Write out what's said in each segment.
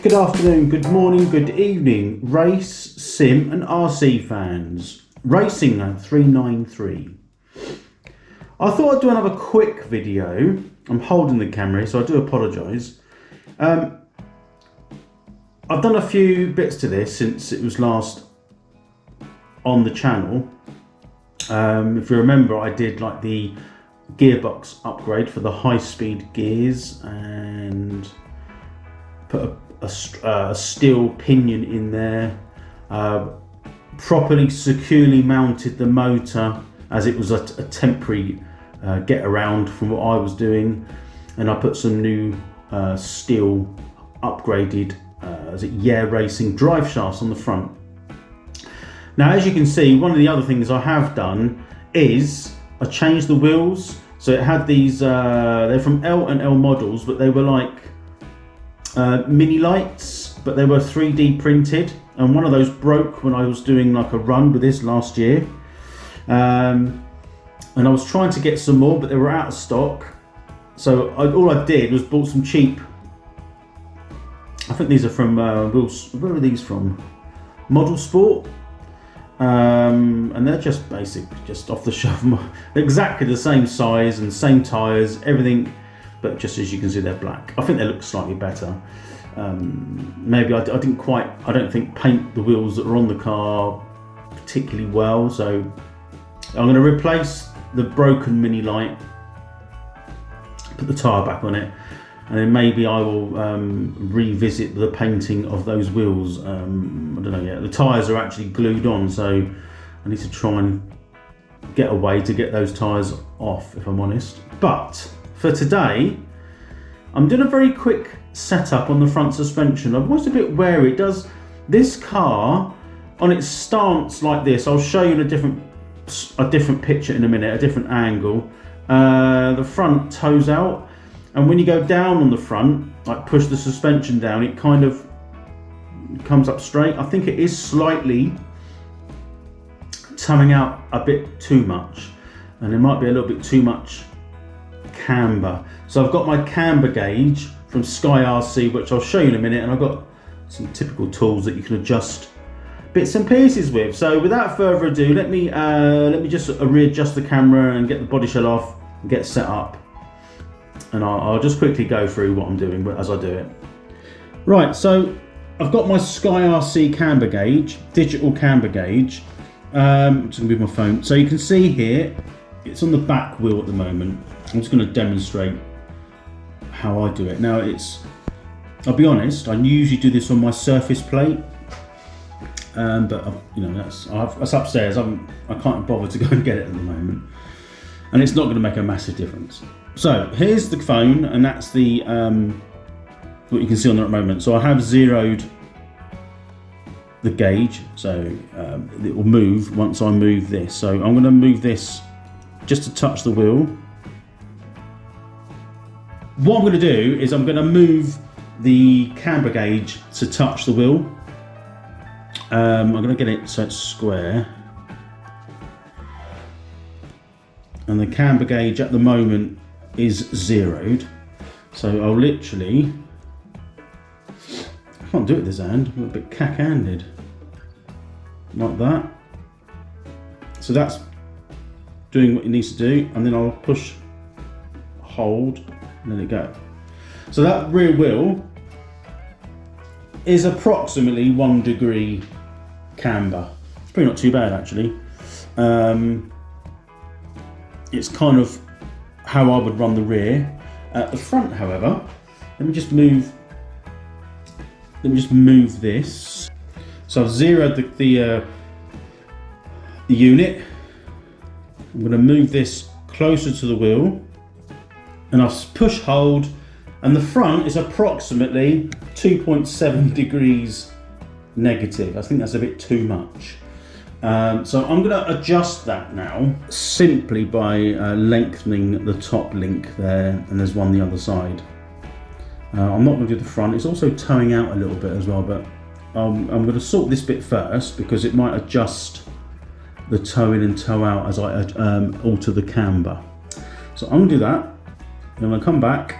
Good afternoon, good morning, good evening, race, sim and RC fans. Racing 393. I thought I'd do another quick video. I'm holding the camera, so I do apologise. I've done a few bits to this since it was last on the channel. If you remember, I did like the gearbox upgrade for the high-speed gears and put a steel pinion in there, properly securely mounted the motor as it was a temporary get around from what I was doing, and I put some new steel upgraded racing drive shafts on the front. Now, as you can see, one of the other things I have done is I changed the wheels. So it had these, they're from L&L models, but they were like mini lights, but they were 3D printed, and one of those broke when I was doing like a run with this last year. And I was trying to get some more, but they were out of stock. So all I did was bought some cheap, I think these are from, where are these from? Model Sport. And they're just basic, just off the shelf, exactly the same size and same tyres, everything, but just as you can see, they're black. I think they look slightly better. Maybe I don't think paint the wheels that are on the car particularly well, so I'm going to replace the broken mini light, put the tyre back on it, and then maybe I will revisit the painting of those wheels. I don't know yet. The tyres are actually glued on, so I need to try and get a way to get those tyres off, if I'm honest. But for today, I'm doing a very quick setup on the front suspension. I'm always a bit wary. It does, this car, on its stance like this, I'll show you in a different picture in a minute, a different angle. The front toes out, and when you go down on the front, like push the suspension down, it kind of comes up straight. I think it is slightly toeing out a bit too much, and there might be a little bit too much camber. So I've got my camber gauge from Sky RC, which I'll show you in a minute, and I've got some typical tools that you can adjust bits and pieces with. So without further ado, let me just readjust the camera and get the body shell off and get set up. And I'll just quickly go through what I'm doing as I do it. Right, so I've got my Sky RC camber gauge, digital camber gauge. I'm just gonna move my phone. So you can see here, it's on the back wheel at the moment. I'm just gonna demonstrate how I do it. Now I'll be honest, I usually do this on my surface plate. But you know, that's upstairs. I can't bother to go and get it at the moment, and it's not going to make a massive difference. So here's the phone, and that's the what you can see on there at the moment. So I have zeroed the gauge, so it will move once I move this. So I'm going to move this just to touch the wheel. What I'm going to do is I'm going to move the camber gauge to touch the wheel. I'm going to get it so it's square, and the camber gauge at the moment is zeroed, so I'll literally, I can't do it with this hand, I'm a bit cack-handed, like that. So that's doing what it needs to do, and then I'll push, hold, and let it go. So that rear wheel is approximately 1 degree camber. It's probably not too bad actually. It's kind of how I would run the rear. At the front, however, let me just move this. So I've zeroed the unit. I'm going to move this closer to the wheel, and I'll push hold, and the front is approximately 2.7 degrees negative. I think that's a bit too much. So I'm going to adjust that now simply by lengthening the top link there, and there's one the other side. I'm not going to do the front. It's also toeing out a little bit as well, but I'm going to sort this bit first because it might adjust the toe in and toe out as I alter the camber. So I'm going to do that. Then I'm going to come back.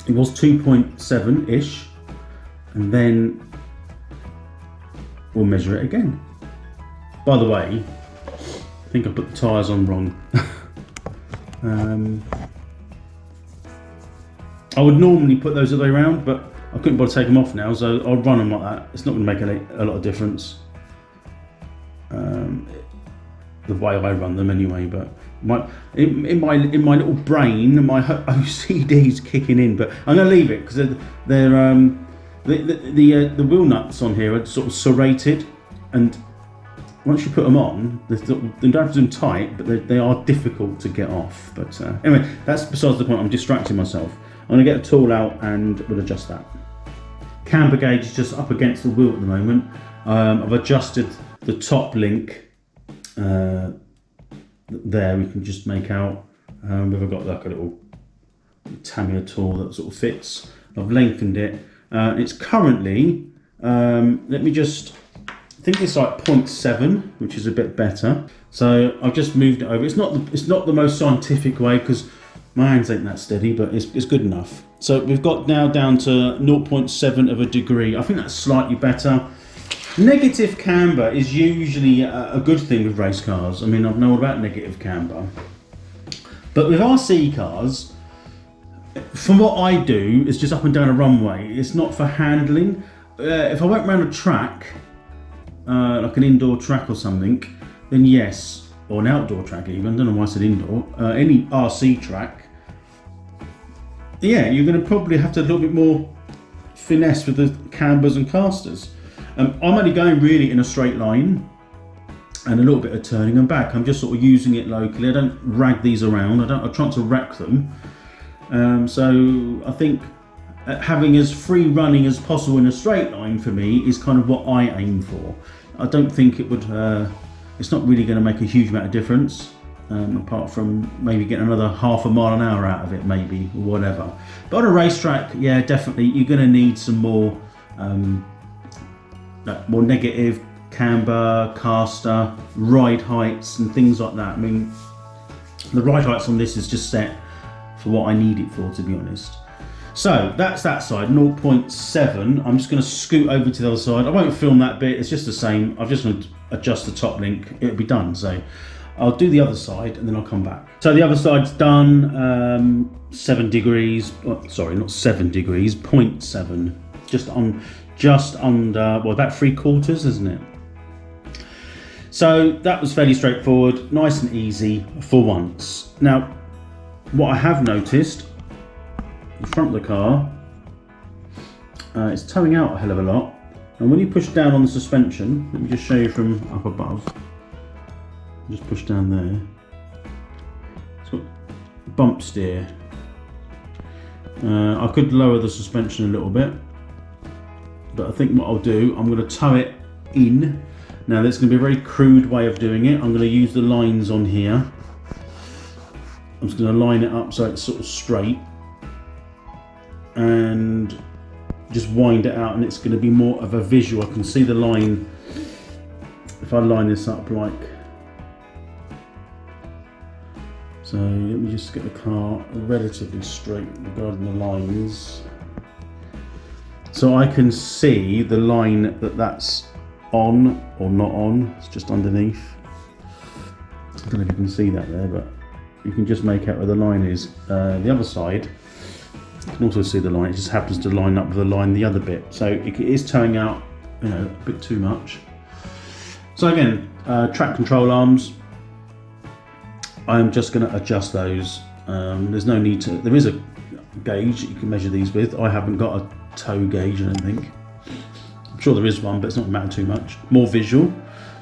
It was 2.7-ish. and then we'll measure it again. By the way, I think I put the tyres on wrong. I would normally put those the other way around, but I couldn't bother to take them off now, so I'll run them like that. It's not going to make a lot of difference. The way I run them anyway, but in my little brain, my OCD is kicking in. But I'm going to leave it because the wheel nuts on here are sort of serrated, and once you put them on, they don't have to do them tight, but they are difficult to get off. But anyway, that's besides the point. I'm distracting myself. I'm going to get a tool out and we'll adjust that. Camber gauge is just up against the wheel at the moment. I've adjusted the top link there. We can just make out. We've got like a little Tamiya tool that sort of fits. I've lengthened it. It's currently, let me just, I think it's like 0.7, which is a bit better. So I've just moved it over. It's not the most scientific way because my hands ain't that steady, but it's good enough. So we've got now down to 0.7 of a degree. I think that's slightly better. Negative camber is usually a good thing with race cars. I mean, I know all about negative camber. But with RC cars, from what I do, it's just up and down a runway. It's not for handling. If I went around a track, like an indoor track or something, then yes, or an outdoor track even, I don't know why I said indoor, any RC track, yeah, you're going to probably have to a little bit more finesse with the cambers and casters. I'm only going really in a straight line and a little bit of turning and back. I'm just sort of using it locally. I don't rag these around. I try to wreck them. So I think having as free running as possible in a straight line for me is kind of what I aim for. I don't think it would, it's not really going to make a huge amount of difference, apart from maybe getting another half a mile an hour out of it, maybe, or whatever. But on a racetrack, yeah, definitely, you're going to need some more negative camber, caster, ride heights and things like that. I mean, the ride heights on this is just set for what I need it for, to be honest. So that's that side, 0.7. I'm just going to scoot over to the other side. I won't film that bit, it's just the same. I've just going to adjust the top link, it'll be done. So I'll do the other side and then I'll come back. So the other side's done, 7 degrees, sorry, not 7 degrees, 0.7. Just under, well, about 3/4, isn't it? So that was fairly straightforward, nice and easy for once. Now, what I have noticed, the front of the car, it's towing out a hell of a lot. And when you push down on the suspension, let me just show you from up above. Just push down there. It's got bump steer. I could lower the suspension a little bit, but I think what I'll do, I'm going to tow it in. Now that's going to be a very crude way of doing it. I'm going to use the lines on here. I'm just going to line it up so it's sort of straight and just wind it out, and it's going to be more of a visual. I can see the line if I line this up like so. Let me just get the car relatively straight regarding the lines, so I can see the line that's on or not on. It's just underneath. I don't know if you can see that there, but you can just make out where the line is. The other side, you can also see the line. It just happens to line up with the line the other bit, so it is towing out, you know, a bit too much. So again, track control arms, I'm just going to adjust those. There's no need to, there is a gauge that you can measure these with. I haven't got a toe gauge, I don't think. I'm sure there is one, but it's not matter too much. More visual.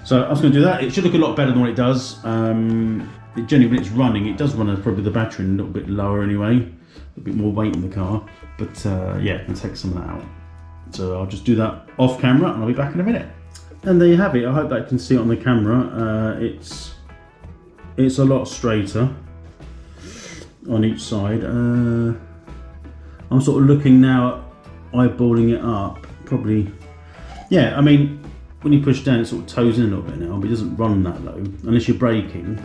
So I was going to do that. It should look a lot better than what it does. Generally when it's running, it does run probably the battery a little bit lower anyway. A bit more weight in the car. But yeah, I'll take some of that out. So I'll just do that off camera and I'll be back in a minute. And there you have it. I hope that you can see it on the camera. It's a lot straighter on each side. I'm sort of looking now at eyeballing it up. Probably, yeah, I mean, when you push down, it sort of toes in a little bit now, but it doesn't run that low unless you're braking.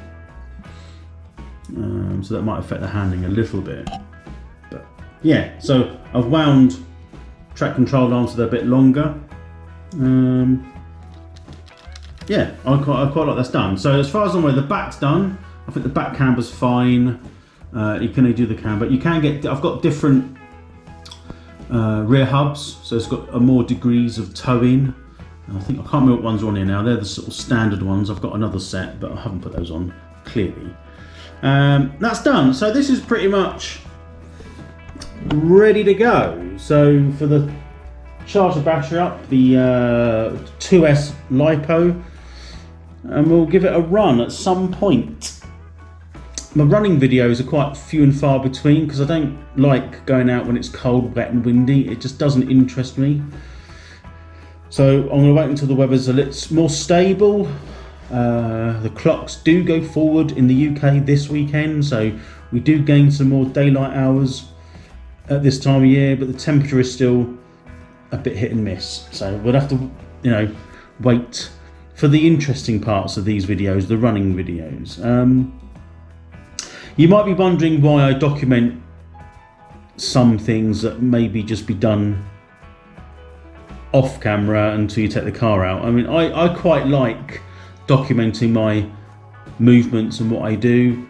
So that might affect the handling a little bit. But yeah, so I've wound track control arms, so they're a bit longer. Yeah, I quite like that's done. So as far as I'm aware, the back's done. I think the back camber's fine. You can only do the camber. You can get, I've got different rear hubs, so it's got more degrees of towing. I can't remember what ones are on here now. They're the sort of standard ones. I've got another set, but I haven't put those on clearly. That's done. So this is pretty much ready to go. So for the charge the battery up, the 2S LiPo, and we'll give it a run at some point. My running videos are quite few and far between because I don't like going out when it's cold, wet and windy. It just doesn't interest me. So I'm going to wait until the weather's a little more stable. The clocks do go forward in the UK this weekend, so we do gain some more daylight hours at this time of year, but the temperature is still a bit hit and miss. So we'll have to, wait for the interesting parts of these videos, the running videos. You might be wondering why I document some things that maybe just be done off camera until you take the car out. I mean, I quite like documenting my movements and what I do.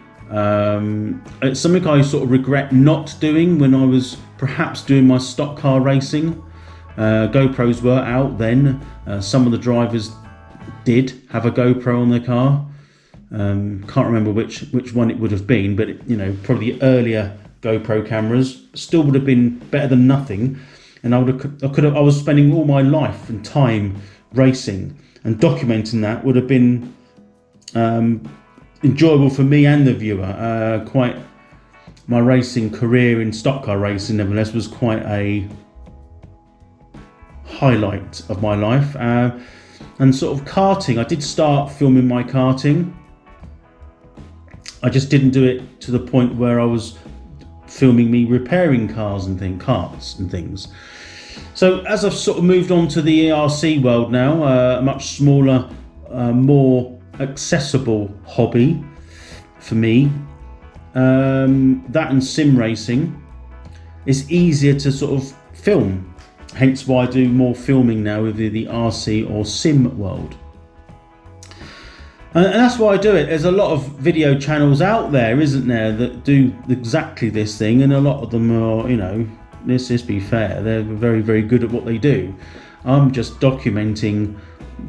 It's something I sort of regret not doing when I was perhaps doing my stock car racing. GoPros were out then. Some of the drivers did have a GoPro on their car. Can't remember which one it would have been, but probably the earlier GoPro cameras still would have been better than nothing. And I was spending all my life and time racing, and documenting that would have been enjoyable for me and the viewer. My racing career in stock car racing, nevertheless, was quite a highlight of my life. And sort of karting, I did start filming my karting. I just didn't do it to the point where I was filming me repairing carts and things. So as I've sort of moved on to the ERC world now, a much smaller, more accessible hobby for me, that and sim racing, it's easier to sort of film. Hence why I do more filming now with the RC or sim world. And that's why I do it. There's a lot of video channels out there, isn't there, that do exactly this thing, and a lot of them are, let's be fair, they're very, very good at what they do. I'm just documenting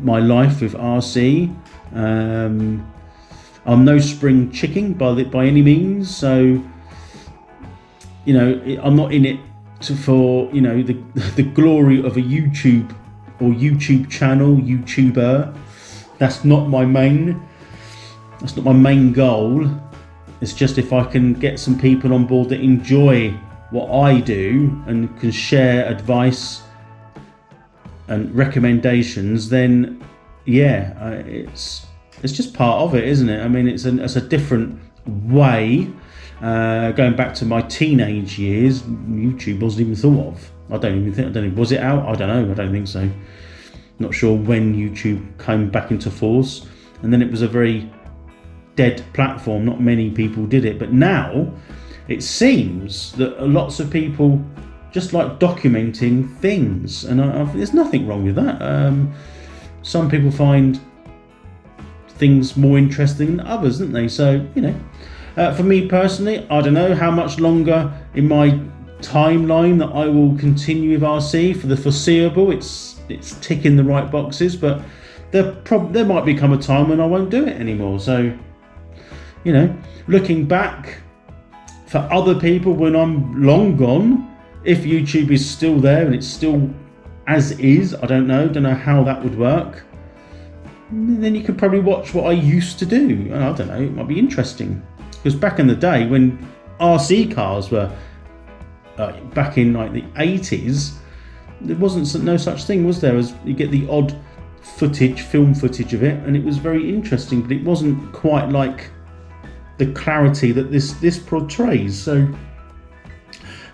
my life with RC. I'm no spring chicken by any means, so I'm not in it for the glory of a YouTube or YouTube channel, YouTuber. That's not my main goal. It's just if I can get some people on board that enjoy what I do and can share advice and recommendations, then yeah, it's just part of it, isn't it? I mean, it's a different way. Going back to my teenage years, YouTube wasn't even thought of. I don't think, was it out? I don't know. I don't think so. Not sure when YouTube came back into force, and then it was a very dead platform. Not many people did it, but now it seems that lots of people just like documenting things, and there's nothing wrong with that. Some people find things more interesting than others, don't they? So for me personally, I don't know how much longer in my timeline that I will continue with RC. For the foreseeable, it's ticking the right boxes, but there might become a time when I won't do it anymore. So looking back for other people when I'm long gone, if YouTube is still there and it's still as is, I don't know how that would work, then you could probably watch what I used to do. I don't know, it might be interesting, because back in the day when RC cars were back in like the 80s, there wasn't no such thing, was there, as you get the odd film footage of it, and it was very interesting, but it wasn't quite like the clarity that this portrays. So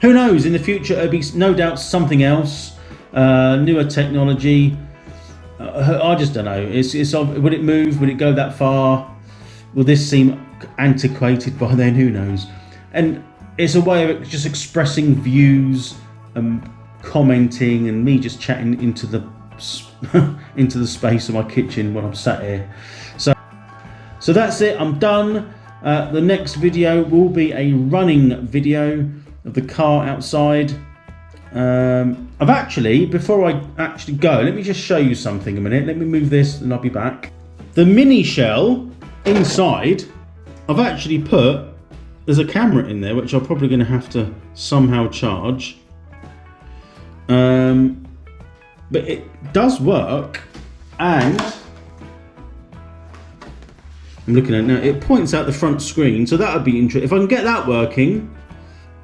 who knows, in the future it'll be no doubt something else, newer technology. I just don't know. It's would it move? Would it go that far? Will this seem antiquated by then? Who knows? And it's a way of just expressing views and commenting and me just chatting into the into the space of my kitchen when I'm sat here. So that's it, I'm done. The next video will be a running video of the car outside. I've actually, before I actually go, let me just show you something a minute. Let me move this and I'll be back. The mini shell inside, I've actually put, there's a camera in there which I'm probably going to have to somehow charge. But it does work, and I'm looking at it now, it points out the front screen, so that would be interesting. If I can get that working,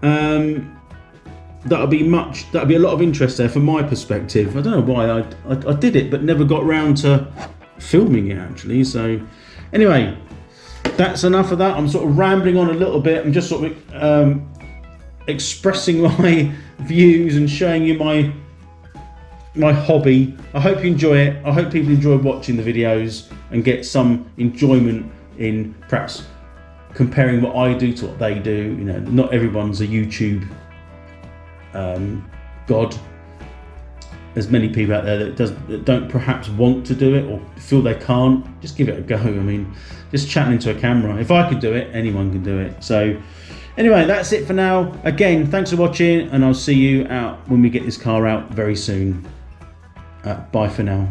that'll be a lot of interest there from my perspective. I don't know why I did it, but never got round to filming it actually. So anyway, that's enough of that. I'm sort of rambling on a little bit. I'm just sort of expressing my views and showing you my hobby. I hope you enjoy it. I hope people enjoy watching the videos and get some enjoyment in perhaps comparing what I do to what they do. You know, not everyone's a YouTube god. There's many people out there that don't perhaps want to do it or feel they can't. Just give it a go. I mean, just chatting into a camera. If I could do it, anyone can do it. So anyway, that's it for now. Again, thanks for watching, and I'll see you out when we get this car out very soon. Bye for now.